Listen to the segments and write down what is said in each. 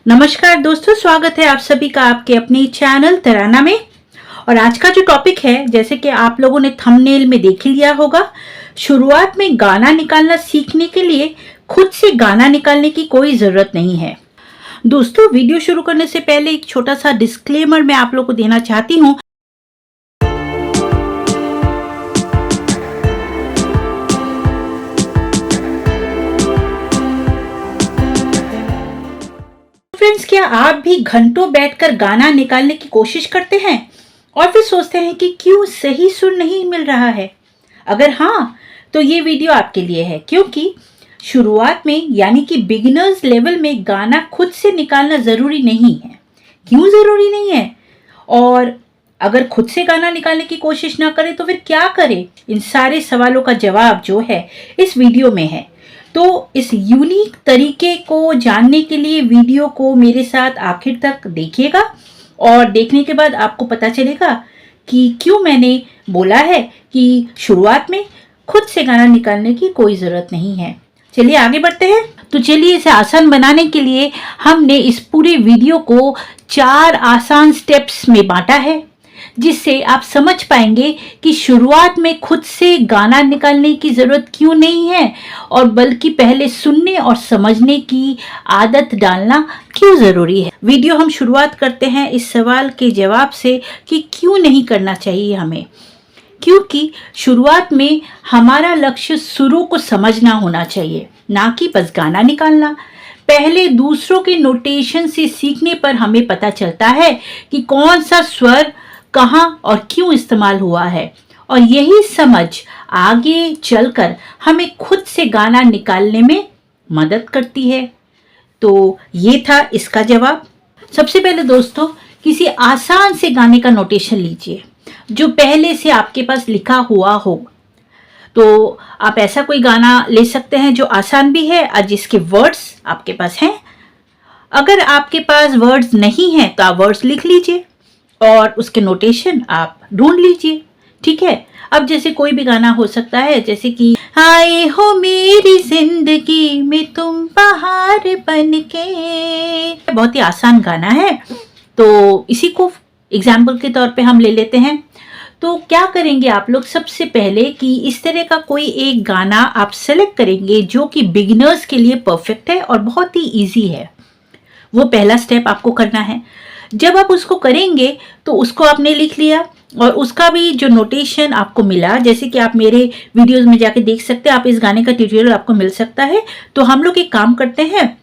नमस्कार दोस्तों, स्वागत है आप सभी का आपके अपने चैनल तराना में। और आज का जो टॉपिक है, जैसे कि आप लोगों ने थंबनेल में देख लिया होगा, शुरुआत में गाना निकालना सीखने के लिए खुद से गाना निकालने की कोई जरूरत नहीं है। दोस्तों, वीडियो शुरू करने से पहले एक छोटा सा डिस्क्लेमर मैं आप लोगों को देना चाहती हूँ। फ्रेंड्स, क्या आप भी घंटों बैठकर गाना निकालने की कोशिश करते हैं और फिर सोचते हैं कि क्यों सही सुर नहीं मिल रहा है? अगर हाँ, तो ये वीडियो आपके लिए है, क्योंकि शुरुआत में यानी कि बिगिनर्स लेवल में गाना खुद से निकालना जरूरी नहीं है। क्यों जरूरी नहीं है? और अगर खुद से गाना निकालने की कोशिश ना करें तो फिर क्या करें? इन सारे सवालों का जवाब जो है इस वीडियो में है। तो इस यूनिक तरीके को जानने के लिए वीडियो को मेरे साथ आखिर तक देखिएगा और देखने के बाद आपको पता चलेगा कि क्यों मैंने बोला है कि शुरुआत में खुद से गाना निकालने की कोई ज़रूरत नहीं है। चलिए आगे बढ़ते हैं। तो चलिए, इसे आसान बनाने के लिए हमने इस पूरे वीडियो को 4 आसान स्टेप्स में बांटा है, जिससे आप समझ पाएंगे कि शुरुआत में खुद से गाना निकालने की ज़रूरत क्यों नहीं है और बल्कि पहले सुनने और समझने की आदत डालना क्यों ज़रूरी है। वीडियो हम शुरुआत करते हैं इस सवाल के जवाब से कि क्यों नहीं करना चाहिए हमें। क्योंकि शुरुआत में हमारा लक्ष्य सुरों को समझना होना चाहिए, ना कि बस गाना निकालना। पहले दूसरों के नोटेशन से सीखने पर हमें पता चलता है कि कौन सा स्वर कहाँ और क्यों इस्तेमाल हुआ है, और यही समझ आगे चलकर हमें खुद से गाना निकालने में मदद करती है। तो ये था इसका जवाब। सबसे पहले दोस्तों, किसी आसान से गाने का नोटेशन लीजिए जो पहले से आपके पास लिखा हुआ हो। तो आप ऐसा कोई गाना ले सकते हैं जो आसान भी है और जिसके वर्ड्स आपके पास हैं। अगर आपके पास वर्ड्स नहीं हैं तो आप वर्ड्स लिख लीजिए और उसके नोटेशन आप ढूंढ लीजिए। ठीक है। अब जैसे कोई भी गाना हो सकता है, जैसे कि आए हो मेरी जिंदगी में तुम बहार बनके, बहुत ही आसान गाना है। तो इसी को एग्जाम्पल के तौर पे हम ले लेते हैं। तो क्या करेंगे आप लोग, सबसे पहले कि इस तरह का कोई एक गाना आप सेलेक्ट करेंगे जो कि बिगिनर्स के लिए परफेक्ट है और बहुत ही इजी है। वो पहला स्टेप आपको करना है। जब आप उसको करेंगे तो उसको आपने लिख लिया और उसका भी जो नोटेशन आपको मिला, जैसे कि आप मेरे वीडियोस में जाके देख सकते हैं, आप इस गाने का ट्यूटोरियल आपको मिल सकता है। तो हम लोग एक काम करते हैं,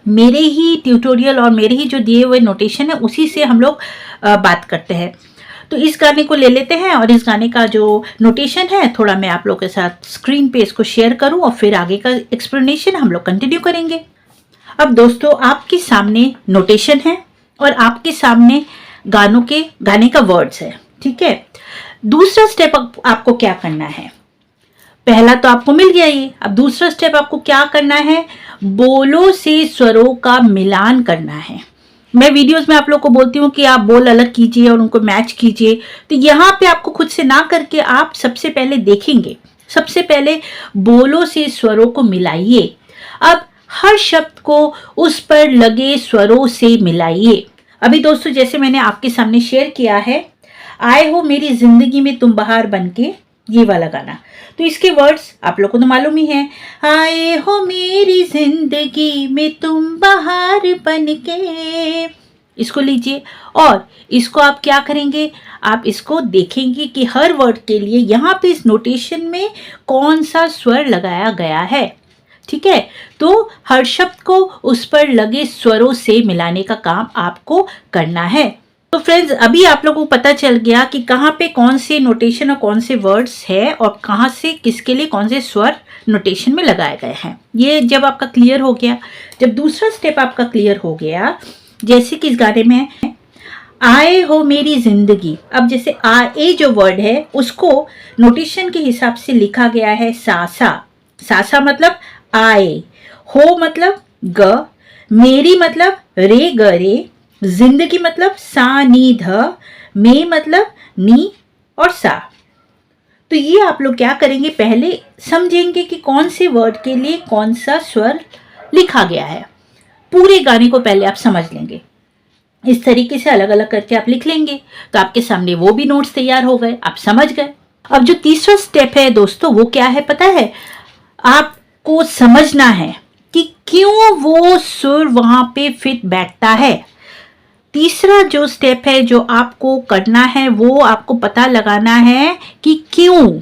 मेरे ही ट्यूटोरियल और मेरे ही जो दिए हुए नोटेशन है उसी से हम लोग बात करते हैं। तो इस गाने को ले लेते हैं और इस गाने का जो नोटेशन है थोड़ा मैं आप लोग के साथ स्क्रीन पे इसको शेयर करूं और फिर आगे का एक्सप्लेनेशन हम लोग कंटिन्यू करेंगे। अब दोस्तों, आपके सामने नोटेशन है और आपके सामने गाने का वर्ड्स है। ठीक है। दूसरा स्टेप आपको क्या करना है? पहला तो आपको मिल गया ये। अब दूसरा स्टेप आपको क्या करना है? बोलों से स्वरों का मिलान करना है। मैं वीडियोस में आप लोग को बोलती हूँ कि आप बोल अलग कीजिए और उनको मैच कीजिए, तो यहाँ पे आपको खुद से ना करके आप सबसे पहले देखेंगे, सबसे पहले बोलों से स्वरों को मिलाइए। अब हर शब्द को उस पर लगे स्वरों से मिलाइए। अभी दोस्तों, जैसे मैंने आपके सामने शेयर किया है, आए हो मेरी जिंदगी में तुम बहार बनके, ये वाला गाना, तो इसके वर्ड्स आप लोग को तो मालूम ही है। आए हो मेरी जिंदगी में तुम बहार बनके, इसको लीजिए और इसको आप क्या करेंगे, आप इसको देखेंगे कि हर वर्ड के लिए यहाँ पे इस नोटेशन में कौन सा स्वर लगाया गया है। ठीक है। तो हर शब्द को उस पर लगे स्वरों से मिलाने का काम आपको करना है। तो फ्रेंड्स, अभी आप लोगों को पता चल गया कि कहाँ पे कौन से नोटेशन और कौन से वर्ड्स है और कहाँ से किसके लिए कौन से स्वर नोटेशन में लगाए गए हैं। ये जब आपका क्लियर हो गया, जब दूसरा स्टेप आपका क्लियर हो गया, जैसे कि इस गाने में आए हो मेरी जिंदगी, अब जैसे ए जो वर्ड है उसको नोटेशन के हिसाब से लिखा गया है सासा। सासा मतलब आए, हो मतलब ग, मेरी मतलब रे ग रे, जिंदगी मतलब सा नी ध, मे मतलब नी और सा। तो ये आप लोग क्या करेंगे, पहले समझेंगे कि कौन से वर्ड के लिए कौन सा स्वर लिखा गया है। पूरे गाने को पहले आप समझ लेंगे। इस तरीके से अलग अलग करके आप लिख लेंगे तो आपके सामने वो भी नोट्स तैयार हो गए, आप समझ गए। अब जो तीसरा स्टेप है दोस्तों, वो क्या है पता है? आपको समझना है कि क्यों वो सुर वहां पे फिट बैठता है। तीसरा जो स्टेप है जो आपको करना है, वो आपको पता लगाना है कि क्यों।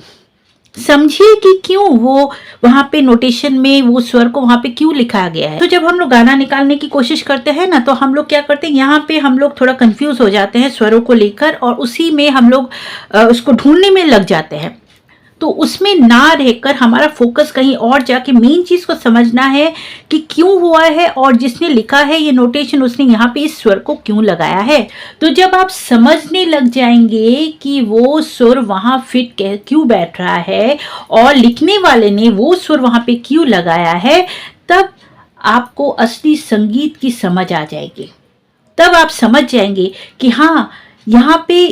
समझिए कि क्यों वो वहां पे नोटेशन में वो स्वर को वहां पे क्यों लिखा गया है। तो जब हम लोग गाना निकालने की कोशिश करते हैं ना, तो हम लोग क्या करते हैं, यहाँ पे हम लोग थोड़ा कंफ्यूज हो जाते हैं स्वरों को लेकर, और उसी में हम लोग उसको ढूंढने में लग जाते हैं। तो उसमें ना रहकर हमारा फोकस कहीं और जाके मेन चीज को समझना है कि क्यों हुआ है, और जिसने लिखा है ये नोटेशन उसने यहाँ पे इस स्वर को क्यों लगाया है। तो जब आप समझने लग जाएंगे कि वो सुर वहां फिट क्यों बैठ रहा है और लिखने वाले ने वो सुर वहां पे क्यों लगाया है, तब आपको असली संगीत की समझ आ जाएगी। तब आप समझ जाएंगे कि हाँ, यहाँ पे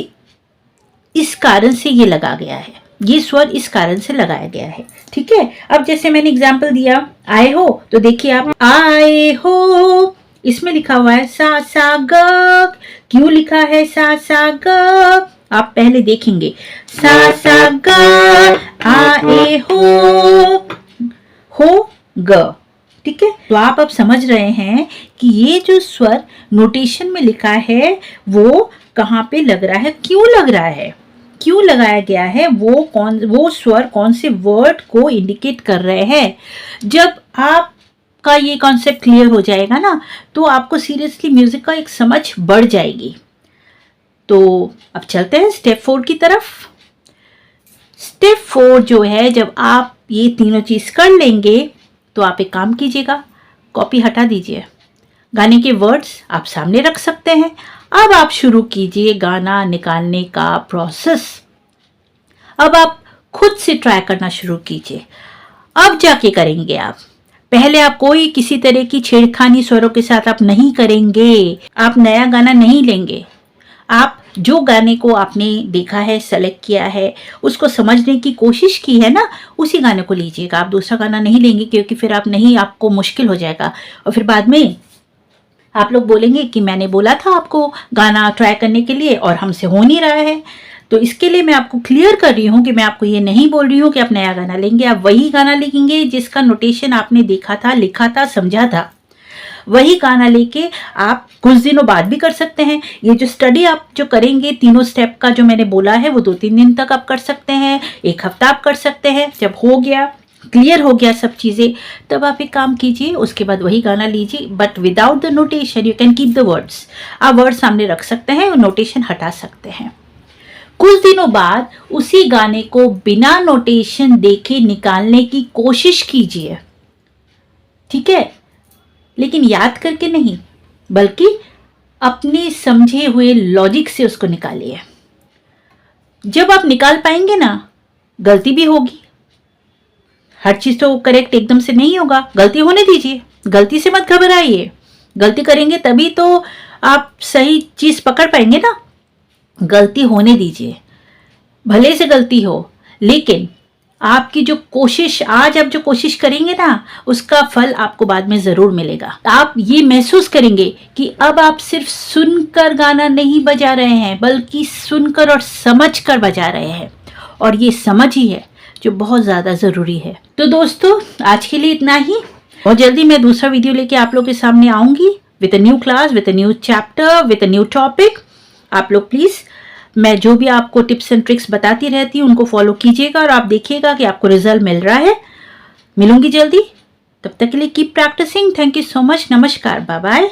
इस कारण से ये लगा गया है, ये स्वर इस कारण से लगाया गया है। ठीक है, अब जैसे मैंने एग्जाम्पल दिया आए हो, तो देखिए आप आए हो, इसमें लिखा हुआ है सा सा ग। क्यों लिखा है सा सा ग, आप पहले देखेंगे। सा सा ग आए हो ग। ठीक है, तो आप अब समझ रहे हैं कि ये जो स्वर नोटेशन में लिखा है वो कहाँ पे लग रहा है, क्यों लग रहा है, क्यों लगाया गया है, वो स्वर कौन से वर्ड को इंडिकेट कर रहे हैं। जब आपका ये कॉन्सेप्ट क्लियर हो जाएगा ना, तो आपको सीरियसली म्यूजिक का एक समझ बढ़ जाएगी। तो अब चलते हैं स्टेप 4 की तरफ। स्टेप 4 जो है, जब आप ये तीनों चीज कर लेंगे तो आप एक काम कीजिएगा, कॉपी हटा दीजिए, गाने के वर्ड्स आप सामने रख सकते हैं। अब आप शुरू कीजिए गाना निकालने का प्रोसेस। अब आप खुद से ट्राई करना शुरू कीजिए। अब जाके करेंगे आप, पहले आप कोई किसी तरह की छेड़खानी स्वरों के साथ आप नहीं करेंगे, आप नया गाना नहीं लेंगे। आप जो गाने को आपने देखा है, सेलेक्ट किया है, उसको समझने की कोशिश की है ना, उसी गाने को लीजिएगा। आप दूसरा गाना नहीं लेंगे, क्योंकि फिर आप नहीं, आपको मुश्किल हो जाएगा और फिर बाद में आप लोग बोलेंगे कि मैंने बोला था आपको गाना ट्राई करने के लिए और हमसे हो नहीं रहा है। तो इसके लिए मैं आपको क्लियर कर रही हूँ कि मैं आपको ये नहीं बोल रही हूँ कि आप नया गाना लेंगे। आप वही गाना लिखेंगे जिसका नोटेशन आपने देखा था, लिखा था, समझा था। वही गाना लेके आप कुछ दिनों बाद भी कर सकते हैं। ये जो स्टडी आप जो करेंगे, तीनों स्टेप का जो मैंने बोला है, वो 2-3 दिन तक आप कर सकते हैं, 1 हफ्ता आप कर सकते हैं। जब हो गया, क्लियर हो गया सब चीजें, तब आप एक काम कीजिए, उसके बाद वही गाना लीजिए, but without the notation. You can keep the words, आप वर्ड सामने रख सकते हैं और नोटेशन हटा सकते हैं। कुछ दिनों बाद उसी गाने को बिना नोटेशन देखे निकालने की कोशिश कीजिए। ठीक है, लेकिन याद करके नहीं, बल्कि अपने समझे हुए लॉजिक से उसको निकालिए। जब आप निकाल पाएंगे ना, गलती भी होगी, हर चीज तो करेक्ट एकदम से नहीं होगा, गलती होने दीजिए, गलती से मत घबराइए। गलती करेंगे तभी तो आप सही चीज पकड़ पाएंगे ना। गलती होने दीजिए, भले से गलती हो, लेकिन आपकी जो कोशिश, आज आप जो कोशिश करेंगे ना, उसका फल आपको बाद में जरूर मिलेगा। आप ये महसूस करेंगे कि अब आप सिर्फ सुनकर गाना नहीं बजा रहे हैं, बल्कि सुनकर और समझकर बजा रहे हैं, और ये समझ ही है जो बहुत ज्यादा जरूरी है। तो दोस्तों, आज के लिए इतना ही। बहुत जल्दी मैं दूसरा वीडियो लेके आप लोग के सामने आऊंगी, with a new class, with a new chapter, with a new topic. आप लोग प्लीज, मैं जो भी आपको टिप्स एंड ट्रिक्स बताती रहती हूँ, उनको फॉलो कीजिएगा और आप देखिएगा कि आपको रिजल्ट मिल रहा है। मिलूंगी जल्दी, तब तक के लिए keep practicing. Thank you so much. नमस्कार, बाय बाय।